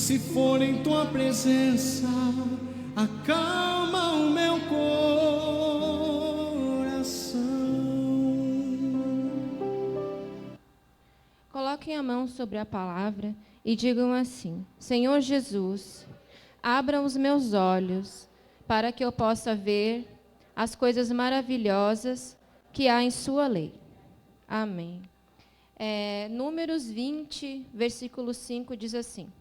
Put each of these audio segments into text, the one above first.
se for em tua presença, acalma o meu coração. Coloquem a mão sobre a palavra e digam assim: Senhor Jesus, abra os meus olhos para que eu possa ver as coisas maravilhosas que há em sua lei. Amém. Números 20, versículo 5 diz assim: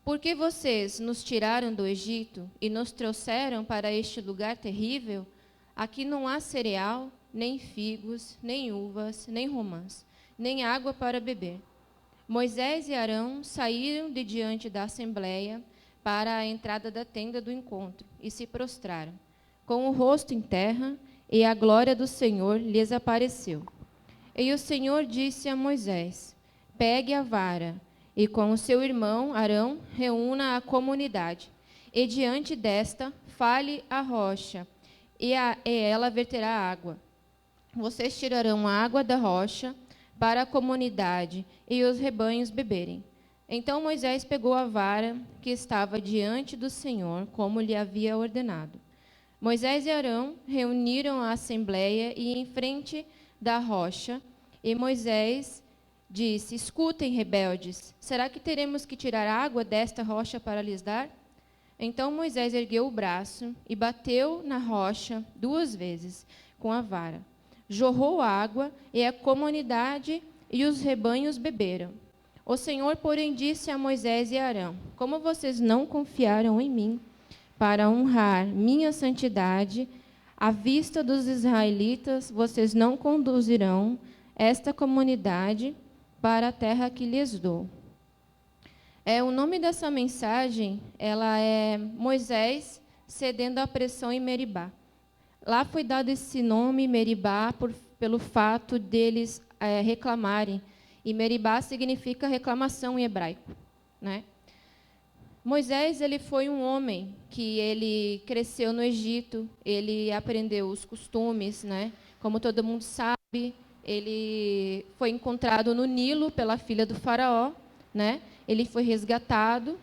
Porque vocês nos tiraram do Egito e nos trouxeram para este lugar terrível, aqui não há cereal, nem figos, nem uvas, nem romãs, nem água para beber. Moisés e Arão saíram de diante da assembleia para a entrada da tenda do encontro e se prostraram, com o rosto em terra, e a glória do Senhor lhes apareceu. E o Senhor disse a Moisés: Pegue a vara, e com o seu irmão Arão reúna a comunidade, e diante desta fale a rocha, e ela verterá água. Vocês tirarão a água da rocha para a comunidade e os rebanhos beberem. Então Moisés pegou a vara que estava diante do Senhor, como lhe havia ordenado. Moisés e Arão reuniram a assembleia e em frente da rocha, e Moisés disse: Escutem, rebeldes, será que teremos que tirar água desta rocha para lhes dar? Então Moisés ergueu o braço e bateu na rocha 2 vezes com a vara. Jorrou água, e a comunidade e os rebanhos beberam. O Senhor, porém, disse a Moisés e Arão: Como vocês não confiaram em mim para honrar minha santidade, à vista dos israelitas, vocês não conduzirão esta comunidade para a terra que lhes dou. O nome dessa mensagem, ela é Moisés cedendo à pressão em Meribá. Lá foi dado esse nome, Meribá, pelo fato deles reclamarem. E Meribá significa reclamação em hebraico, né? Moisés, ele foi um homem que ele cresceu no Egito, ele aprendeu os costumes, né? Como todo mundo sabe, ele foi encontrado no Nilo pela filha do faraó, né? Ele foi resgatado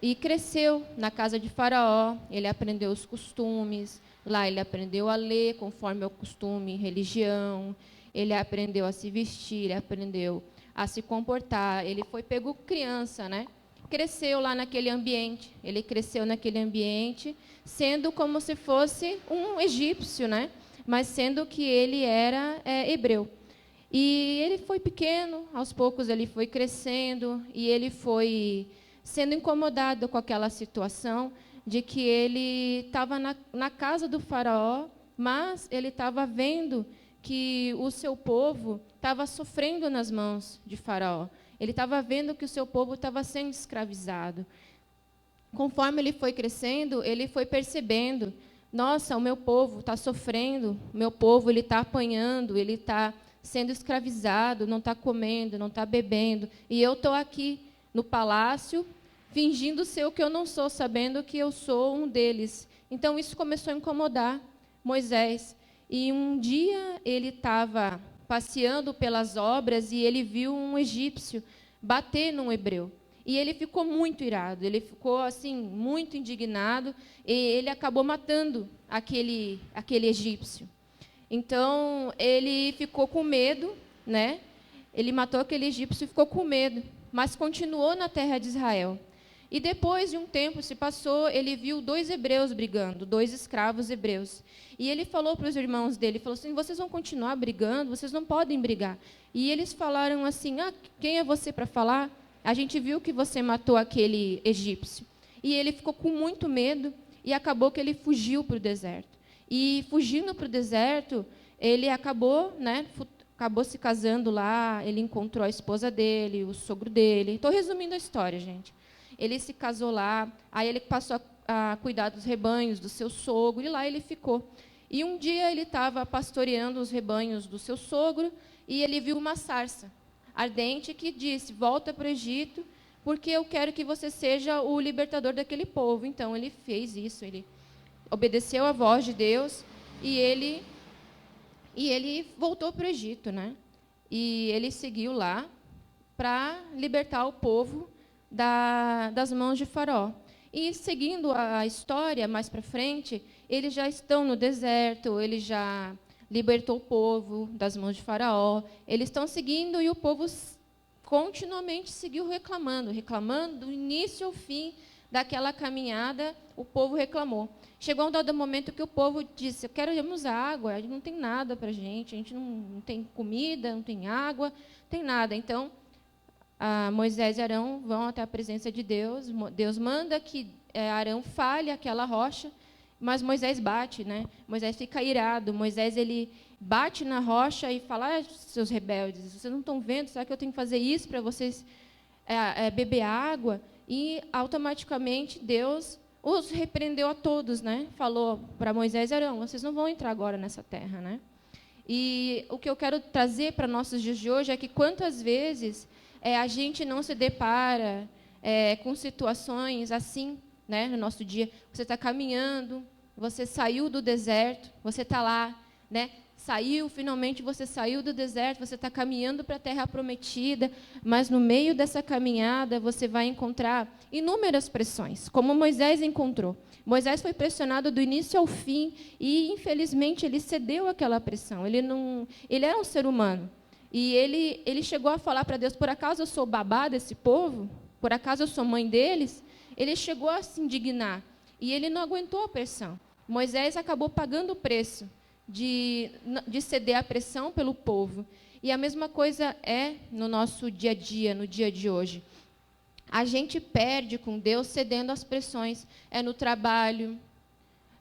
e cresceu na casa de faraó, ele aprendeu os costumes, lá ele aprendeu a ler conforme o costume, religião, ele aprendeu a se vestir, ele aprendeu a se comportar, ele foi pego criança, né? Cresceu lá naquele ambiente, ele cresceu naquele ambiente, sendo como se fosse um egípcio, né? Mas sendo que ele era hebreu. E ele foi pequeno, aos poucos ele foi crescendo, e ele foi sendo incomodado com aquela situação de que ele estava na casa do faraó, mas ele estava vendo que o seu povo estava sofrendo nas mãos de faraó. Ele estava vendo que o seu povo estava sendo escravizado. Conforme ele foi crescendo, ele foi percebendo: nossa, o meu povo está sofrendo, o meu povo ele está apanhando, ele está sendo escravizado, não está comendo, não está bebendo, e eu estou aqui no palácio, fingindo ser o que eu não sou, sabendo que eu sou um deles. Então, isso começou a incomodar Moisés. E um dia ele estava passeando pelas obras e ele viu um egípcio bater num hebreu. E ele ficou muito irado, ele ficou assim muito indignado, e ele acabou matando aquele egípcio. Então, ele ficou com medo, né? Ele matou aquele egípcio e ficou com medo, mas continuou na terra de Israel. E depois de um tempo se passou, ele viu 2 hebreus brigando, 2 escravos hebreus. E ele falou para os irmãos dele, falou assim: vocês vão continuar brigando? Vocês não podem brigar. E eles falaram assim: quem é você para falar? A gente viu que você matou aquele egípcio. E ele ficou com muito medo e acabou que ele fugiu para o deserto. E fugindo para o deserto, ele acabou se casando lá, ele encontrou a esposa dele, o sogro dele. Estou resumindo a história, gente. Ele se casou lá, aí ele passou a cuidar dos rebanhos do seu sogro, e lá ele ficou. E um dia ele estava pastoreando os rebanhos do seu sogro, e ele viu uma sarça ardente que disse: volta para o Egito, porque eu quero que você seja o libertador daquele povo. Então, ele fez isso, ele obedeceu à voz de Deus, e ele voltou para o Egito, né? E ele seguiu lá para libertar o povo das mãos de Faraó. E seguindo a história mais para frente, eles já estão no deserto, ele já libertou o povo das mãos de Faraó, eles estão seguindo e o povo continuamente seguiu reclamando do início ao fim daquela caminhada, o povo reclamou. Chegou um dado momento que o povo disse: queremos água, não tem nada para a gente não tem comida, não tem água, não tem nada. Então, Moisés e Arão vão até a presença de Deus. Deus manda que Arão fale aquela rocha, mas Moisés bate, né? Moisés fica irado. Moisés ele bate na rocha e fala: seus rebeldes, vocês não estão vendo? Será que eu tenho que fazer isso para vocês beber água? E automaticamente Deus os repreendeu a todos, né? Falou para Moisés e Arão: vocês não vão entrar agora nessa terra, né? E o que eu quero trazer para nossos dias de hoje é que quantas vezes a gente não se depara com situações assim, né, no nosso dia. Você está caminhando, você saiu do deserto, você está lá, né, finalmente você saiu do deserto, você está caminhando para a terra prometida, mas no meio dessa caminhada você vai encontrar inúmeras pressões, como Moisés encontrou. Moisés foi pressionado do início ao fim e, infelizmente, ele cedeu àquela pressão. Ele era um ser humano. E ele chegou a falar para Deus: por acaso eu sou babá desse povo? Por acaso eu sou mãe deles? Ele chegou a se indignar. E ele não aguentou a pressão. Moisés acabou pagando o preço de ceder à pressão pelo povo. E a mesma coisa é no nosso dia a dia, no dia de hoje. A gente perde com Deus cedendo às pressões. É no trabalho,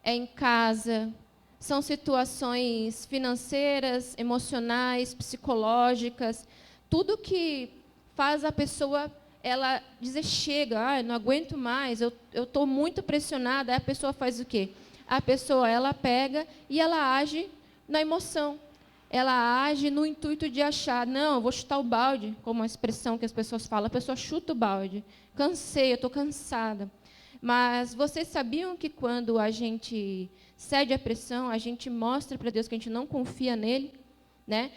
é em casa. São situações financeiras, emocionais, psicológicas, tudo que faz a pessoa ela dizer: chega, não aguento mais, eu estou muito pressionada. Aí a pessoa faz o quê? A pessoa ela pega e ela age na emoção. Ela age no intuito de achar: não, eu vou chutar o balde, como a expressão que as pessoas falam. A pessoa chuta o balde. Cansei, eu estou cansada. Mas vocês sabiam que quando a gente cede à pressão, a gente mostra para Deus que a gente não confia nele, né?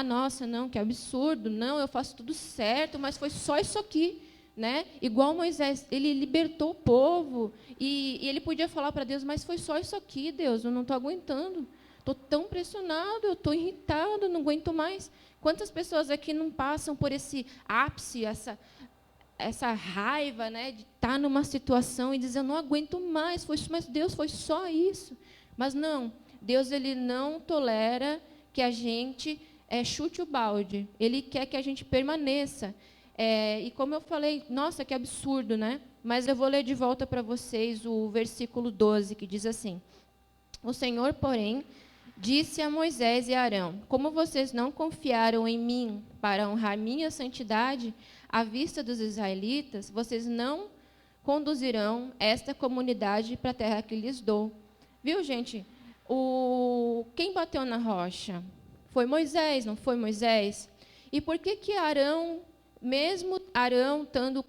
Nossa, não, que absurdo, não, eu faço tudo certo, mas foi só isso aqui, né? Igual Moisés, ele libertou o povo e ele podia falar para Deus: mas foi só isso aqui, Deus, eu não estou aguentando, estou tão pressionado, eu estou irritado, não aguento mais. Quantas pessoas aqui não passam por esse ápice, essa raiva, né, de estar numa situação e dizer: eu não aguento mais, mas Deus, foi só isso. Mas não, Deus ele não tolera que a gente chute o balde. Ele quer que a gente permaneça. E como eu falei, nossa, que absurdo, né? Mas eu vou ler de volta para vocês o versículo 12, que diz assim: o Senhor, porém, disse a Moisés e a Arão: como vocês não confiaram em mim para honrar minha santidade à vista dos israelitas, vocês não conduzirão esta comunidade para a terra que lhes dou. Viu, gente? Quem bateu na rocha? Foi Moisés, não foi Moisés? E por que Arão, mesmo Arão estando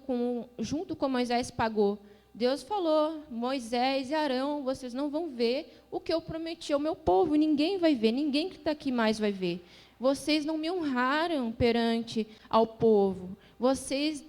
junto com Moisés, pagou? Deus falou: Moisés e Arão, vocês não vão ver o que eu prometi ao meu povo. Ninguém vai ver, ninguém que está aqui mais vai ver. Vocês não me honraram perante ao povo. Vocês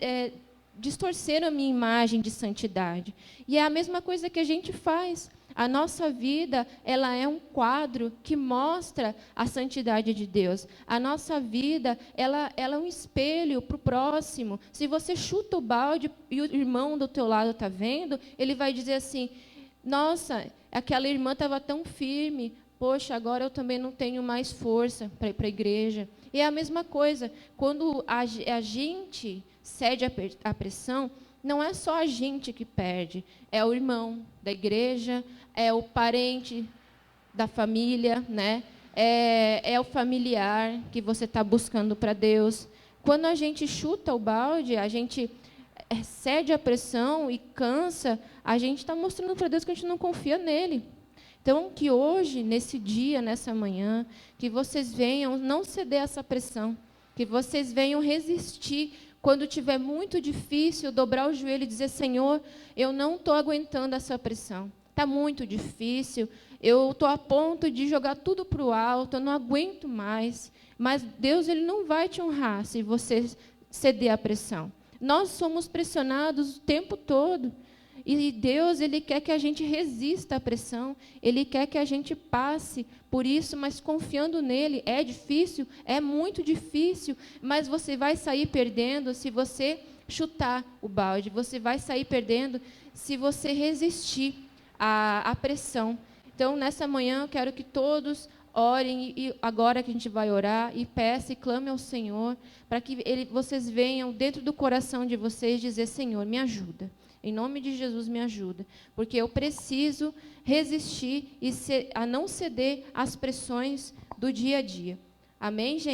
distorceram a minha imagem de santidade. E é a mesma coisa que a gente faz. A nossa vida, ela é um quadro que mostra a santidade de Deus. A nossa vida, ela é um espelho para o próximo. Se você chuta o balde e o irmão do teu lado está vendo, ele vai dizer assim: nossa, aquela irmã estava tão firme, poxa, agora eu também não tenho mais força para ir para a igreja. E é a mesma coisa, quando a gente cede à pressão, não é só a gente que perde, é o irmão da igreja, é o parente da família, né? É o familiar que você está buscando para Deus. Quando a gente chuta o balde, a gente cede à pressão e cansa, a gente está mostrando para Deus que a gente não confia nele. Então, que hoje, nesse dia, nessa manhã, que vocês venham não ceder a essa pressão, que vocês venham resistir. Quando tiver muito difícil, dobrar o joelho e dizer: Senhor, eu não estou aguentando essa pressão. Está muito difícil, eu estou a ponto de jogar tudo para o alto, eu não aguento mais. Mas Deus ele não vai te honrar se você ceder à pressão. Nós somos pressionados o tempo todo. E Deus, Ele quer que a gente resista à pressão. Ele quer que a gente passe por isso, mas confiando nele. É difícil, é muito difícil, mas você vai sair perdendo se você chutar o balde. Você vai sair perdendo se você resistir à pressão. Então, nessa manhã, eu quero que todos orem, e agora que a gente vai orar, e peça e clame ao Senhor, para que vocês venham dentro do coração de vocês dizer: Senhor, me ajuda. Em nome de Jesus, me ajuda. Porque eu preciso resistir a não ceder às pressões do dia a dia. Amém, gente?